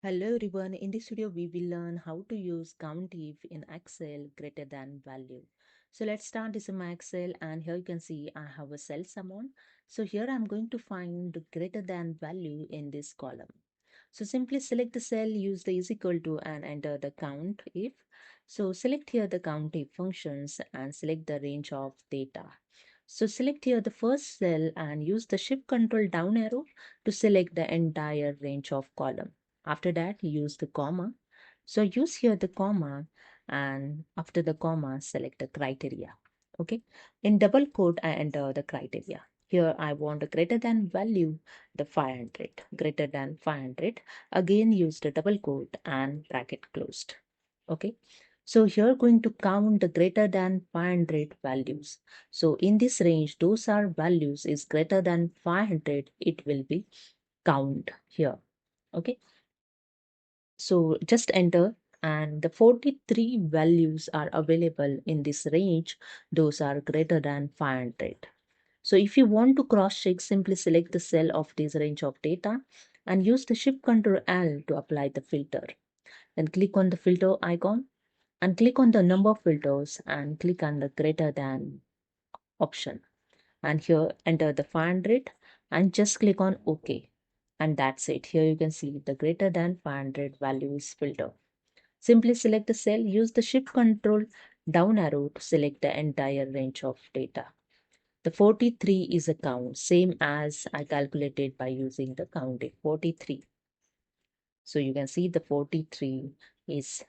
Hello everyone, in this video we will learn how to use Countif in Excel greater than value. So let's start this in my Excel, and here you can see I have a cell amount. So here I'm going to find the greater than value in this column. So simply select the cell, use the is equal to and enter the count if. So select here the Countif functions and select the range of data. So select here the first cell and use the shift control down arrow to select the entire range of column. After that, use the comma. So use here the comma, and after the comma, select the criteria. Okay. In double quote, I enter the criteria. Here I want a greater than value, the 500. Greater than 500. Again, use the double quote and bracket closed. Okay. So here going to count the greater than 500 values. So in this range, those are values is greater than 500. It will be count here. Okay. So just enter, and the 43 values are available in this range. Those are greater than 500. So if you want to cross check, simply select the cell of this range of data and use the shift control L to apply the filter. Then click on the filter icon and click on the number of filters and click on the greater than option. And here enter the 500 and just click on OK. And that's it. Here you can see the greater than 500 value is filter. Simply select the cell, use the shift control down arrow to select the entire range of data. The 43 is a count, same as I calculated by using the counting 43. So you can see the 43 is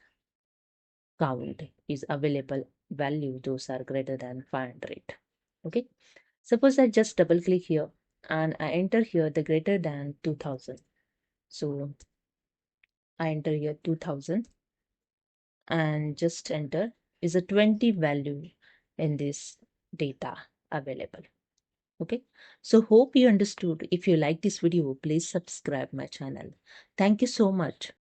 count is available value. Those are greater than 500. Okay. Suppose I just double click here and I enter here the greater than 2000. So I enter here 2000 and just enter is a 20 value in this data available. Okay, so hope you understood. If you like this video, please subscribe my channel. Thank you so much.